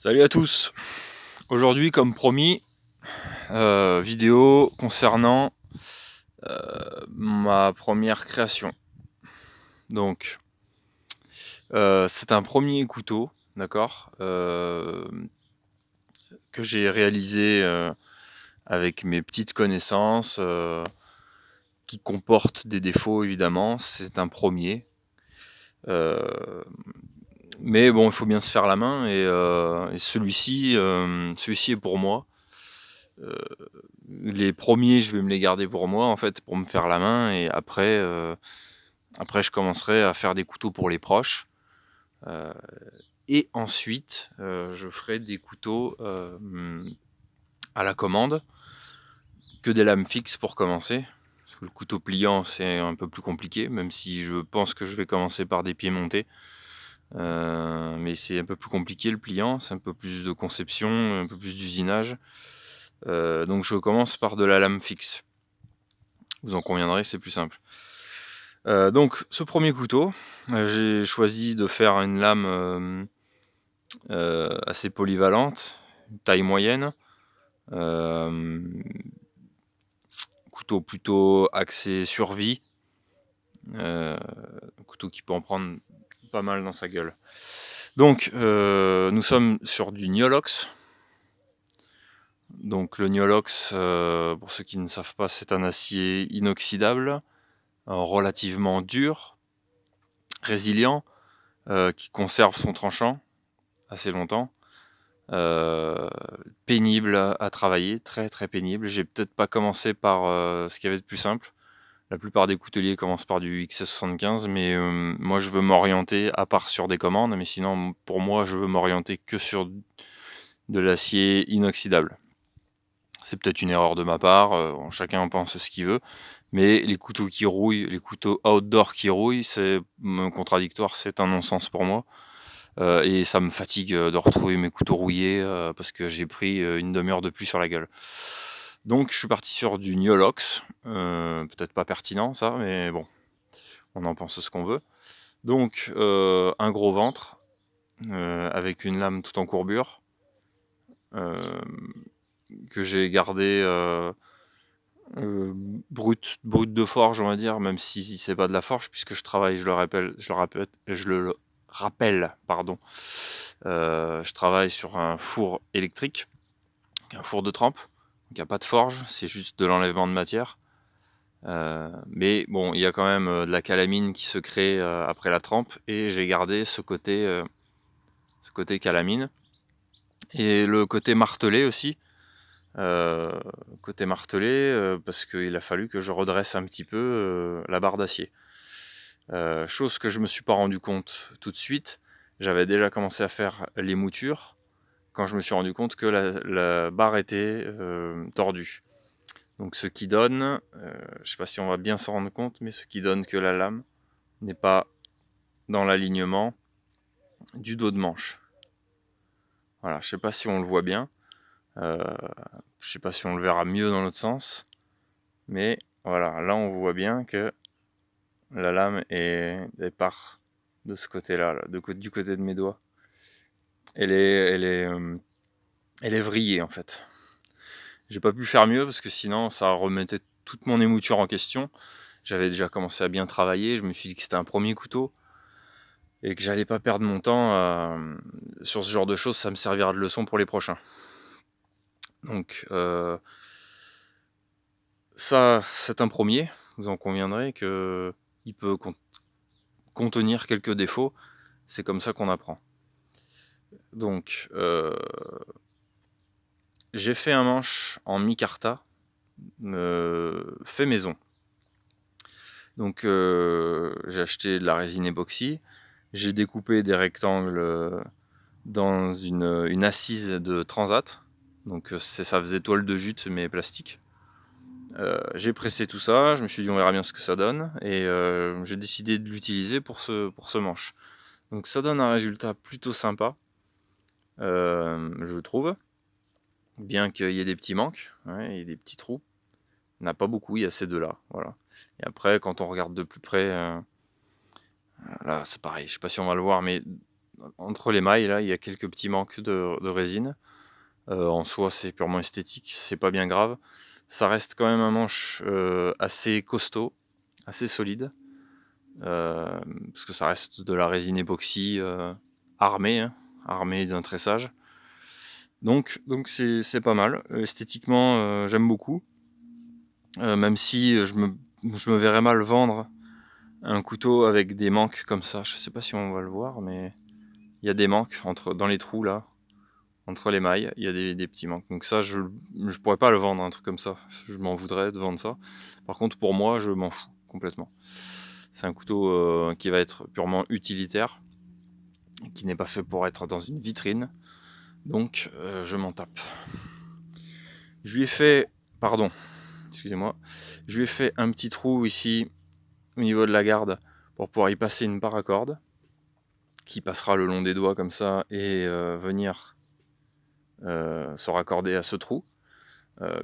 Salut à tous. Aujourd'hui, comme promis, vidéo concernant ma première création. Donc, c'est un premier couteau, d'accord, que j'ai réalisé avec mes petites connaissances, qui comportent des défauts évidemment. C'est un premier. Mais bon, il faut bien se faire la main et celui-ci est pour moi. Les premiers, je vais me les garder pour moi, en fait, pour me faire la main, et après je commencerai à faire des couteaux pour les proches. Et ensuite, je ferai des couteaux à la commande, que des lames fixes pour commencer. Parce que le couteau pliant, c'est un peu plus compliqué, même si je pense que je vais commencer par des pieds montés. Mais c'est un peu plus compliqué le pliant, c'est un peu plus de conception, un peu plus d'usinage. Donc je commence par de la lame fixe. Vous en conviendrez, c'est plus simple. Donc ce premier couteau, j'ai choisi de faire une lame assez polyvalente, taille moyenne. Couteau plutôt axé survie. Couteau qui peut en prendre pas mal dans sa gueule. Donc nous sommes sur du Niolox. Donc le Niolox, pour ceux qui ne savent pas, c'est un acier inoxydable, relativement dur, résilient, qui conserve son tranchant assez longtemps, pénible à travailler, très très pénible. J'ai peut-être pas commencé par ce qu'il y avait de plus simple. La plupart des couteliers commencent par du XC75, mais moi je veux m'orienter, à part sur des commandes, mais sinon pour moi je veux m'orienter que sur de l'acier inoxydable. C'est peut-être une erreur de ma part, chacun en pense ce qu'il veut, mais les couteaux qui rouillent, les couteaux outdoor qui rouillent, c'est contradictoire, c'est un non-sens pour moi. Et ça me fatigue de retrouver mes couteaux rouillés parce que j'ai pris une demi-heure de pluie sur la gueule. Donc je suis parti sur du Niolox, peut-être pas pertinent ça, mais bon, on en pense ce qu'on veut. Donc un gros ventre, avec une lame tout en courbure, que j'ai gardé brut de forge, on va dire, même si c'est pas de la forge, puisque je travaille, je le rappelle, pardon, je travaille sur un four électrique, un four de trempe, donc il n'y a pas de forge, c'est juste de l'enlèvement de matière. Mais bon, il y a quand même de la calamine qui se crée après la trempe, et j'ai gardé ce côté calamine. Et le côté martelé aussi, parce qu'il a fallu que je redresse un petit peu la barre d'acier. Chose que je me suis pas rendu compte tout de suite. J'avais déjà commencé à faire les moutures quand je me suis rendu compte que la barre était tordue. Donc ce qui donne, je sais pas si on va bien s'en rendre compte, mais ce qui donne que la lame n'est pas dans l'alignement du dos de manche. Voilà, je sais pas si on le voit bien. Je sais pas si on le verra mieux dans l'autre sens. Mais voilà, là on voit bien que la lame est part de ce côté-là, du côté de mes doigts. Elle est vrillée en fait. J'ai pas pu faire mieux parce que sinon ça remettait toute mon émouture en question. J'avais déjà commencé à bien travailler, je me suis dit que c'était un premier couteau et que j'allais pas perdre mon temps sur ce genre de choses, ça me servira de leçon pour les prochains. Donc ça, c'est un premier, vous en conviendrez que il peut contenir quelques défauts, c'est comme ça qu'on apprend. Donc j'ai fait un manche en micarta, fait maison. Donc j'ai acheté de la résine époxy, j'ai découpé des rectangles dans une assise de transat, donc ça faisait toile de jute mais plastique. J'ai pressé tout ça, je me suis dit on verra bien ce que ça donne, et j'ai décidé de l'utiliser pour ce manche. Donc ça donne un résultat plutôt sympa, je trouve, bien qu'il y ait des petits manques, ouais, et des petits trous. Il n'y en a pas beaucoup, il y a ces deux-là, voilà. Et après, quand on regarde de plus près, là c'est pareil, je sais pas si on va le voir, mais entre les mailles, là, il y a quelques petits manques de résine. En soi, c'est purement esthétique, c'est pas bien grave. Ça reste quand même un manche assez costaud, assez solide, parce que ça reste de la résine époxy armée, hein, armée d'un tressage. Donc c'est pas mal. Esthétiquement, j'aime beaucoup. Même si je me verrais mal vendre un couteau avec des manques comme ça. Je sais pas si on va le voir, mais il y a des manques dans les trous là, entre les mailles, il y a des petits manques. Donc ça, je pourrais pas le vendre, un truc comme ça. Je m'en voudrais de vendre ça. Par contre, pour moi, je m'en fous complètement. C'est un couteau qui va être purement utilitaire, qui n'est pas fait pour être dans une vitrine. Donc, je m'en tape. Je lui ai fait, pardon, excusez-moi, je lui ai fait un petit trou ici au niveau de la garde pour pouvoir y passer une paracorde qui passera le long des doigts comme ça et venir se raccorder à ce trou,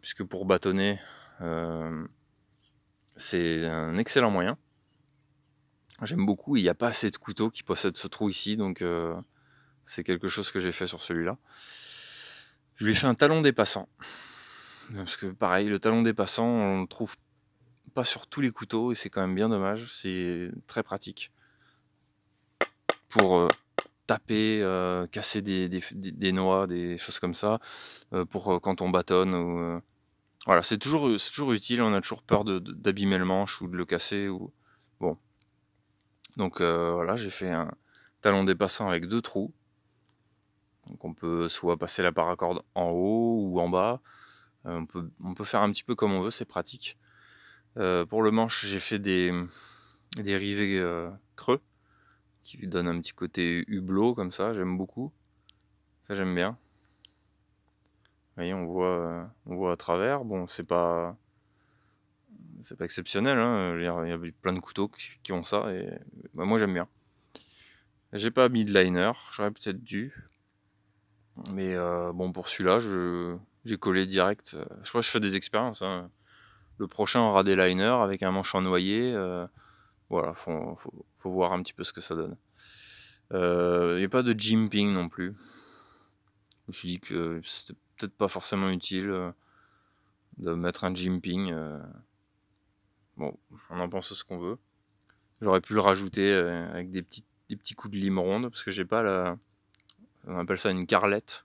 puisque pour bâtonner c'est un excellent moyen. J'aime beaucoup, il n'y a pas assez de couteaux qui possèdent ce trou ici, donc c'est quelque chose que j'ai fait sur celui-là. Je lui ai fait un talon dépassant, parce que pareil, le talon dépassant on le trouve pas sur tous les couteaux et c'est quand même bien dommage. C'est très pour taper, casser des noix, des choses comme ça, pour quand on bâtonne. Voilà, c'est toujours utile, on a toujours peur d'abîmer le manche ou de le casser. Bon. Donc voilà, j'ai fait un talon dépassant avec 2 trous. Donc on peut soit passer la paracorde en haut ou en bas. On peut faire un petit peu comme on veut, c'est pratique. Pour le manche, j'ai fait des rivets creux qui lui donnent un petit côté hublot comme ça, j'aime beaucoup. Ça j'aime bien. Vous voyez, on voit à travers. Bon, c'est pas exceptionnel, hein. Il y a plein de couteaux qui ont ça et bah, moi j'aime bien. J'ai pas mis de liner, j'aurais peut-être dû. Mais bon, pour celui-là, j'ai collé direct. Je crois que je fais des expériences, hein. Le prochain aura des liners avec un manche en noyer. Voilà, faut voir un petit peu ce que ça donne. Il n'y a pas de jimping non plus. Je me suis dit que c'était peut-être pas forcément utile de mettre un jimping. Bon, on en pense ce qu'on veut. J'aurais pu le rajouter avec des petits coups de lime ronde, parce que j'ai pas on appelle ça une carlette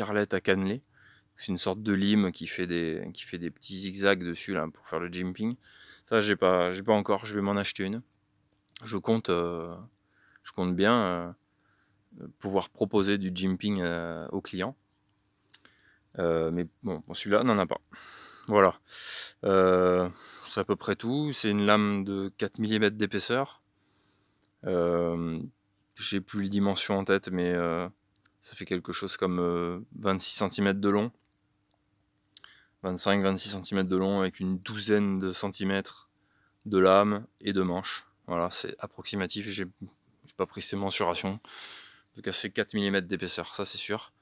à cannelé. C'est une sorte de lime qui fait des petits zigzags dessus là pour faire le jimping. Ça j'ai pas encore, je vais m'en acheter une. Je compte bien pouvoir proposer du jimping aux clients. Mais bon, celui-là n'en a pas. Voilà. C'est à peu près tout. C'est une lame de 4 mm d'épaisseur. J'ai plus les dimensions en tête, mais ça fait quelque chose comme 26 cm de long. 25-26 cm de long avec une douzaine de centimètres de lame et de manche. Voilà, c'est approximatif. J'ai pas pris ces mensurations. En tout cas, c'est 4 mm d'épaisseur, ça c'est sûr.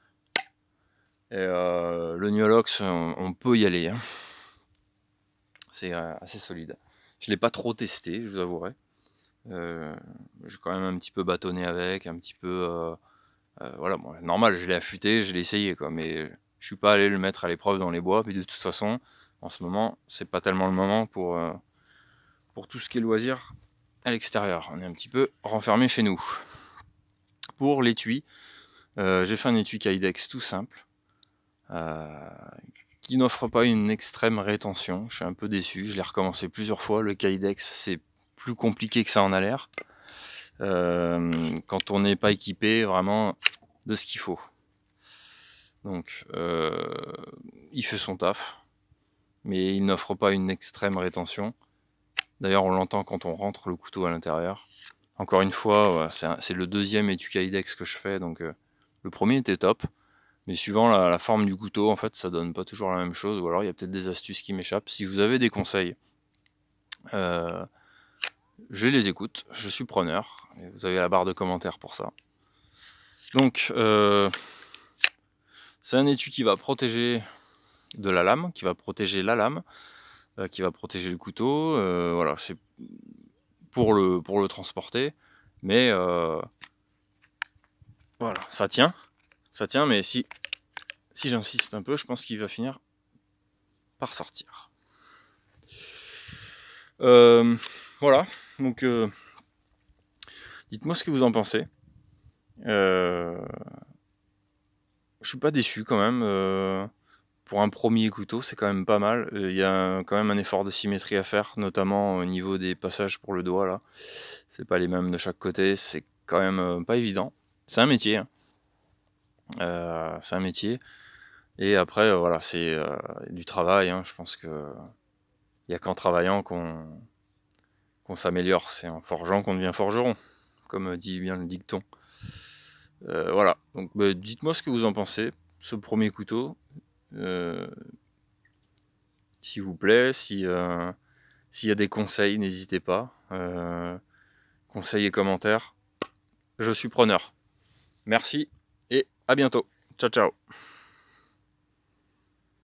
Et le Niolox, on peut y aller, hein. C'est assez solide. Je l'ai pas trop testé, je vous avouerai. J'ai quand même un petit peu bâtonné avec, un petit peu... voilà, bon, normal, je l'ai affûté, je l'ai essayé, quoi, mais je suis pas allé le mettre à l'épreuve dans les bois, puis de toute façon, en ce moment, c'est pas tellement le moment pour tout ce qui est loisir à l'extérieur. On est un petit peu renfermé chez nous. Pour l'étui, j'ai fait un étui Kydex tout simple, qui n'offre pas une extrême rétention. Je suis un peu déçu, je l'ai recommencé plusieurs fois. Le Kydex, c'est plus compliqué que ça en a l'air. Quand on n'est pas équipé vraiment de ce qu'il faut. Donc, il fait son taf, mais il n'offre pas une extrême rétention. D'ailleurs, on l'entend quand on rentre le couteau à l'intérieur. Encore une fois, c'est le deuxième étui Kydex que je fais, donc le premier était top, mais suivant la forme du couteau, en fait, ça donne pas toujours la même chose, ou alors il y a peut-être des astuces qui m'échappent. Si vous avez des conseils, je les écoute, je suis preneur, et vous avez la barre de commentaires pour ça. Donc, c'est un étui qui va protéger de la lame, qui va protéger la lame, qui va protéger le couteau, voilà, c'est pour le transporter, mais Voilà, ça tient, mais si j'insiste un peu, je pense qu'il va finir par sortir. Voilà, donc dites-moi ce que vous en pensez. Je suis pas déçu quand même. Pour un premier couteau, c'est quand même pas mal. Il y a quand même un effort de symétrie à faire, notamment au niveau des passages pour le doigt là. C'est pas les mêmes de chaque côté, c'est quand même pas évident. C'est un métier, hein. C'est un métier. Et après, voilà, c'est du travail, hein. Je pense que il y a qu'en travaillant qu'on s'améliore. C'est en forgeant qu'on devient forgeron, comme dit bien le dicton. Voilà. Donc, dites-moi ce que vous en pensez. Ce premier couteau. S'il vous plaît, s'il y a des conseils, n'hésitez pas. Conseils et commentaires, je suis preneur. Merci et à bientôt. Ciao, ciao.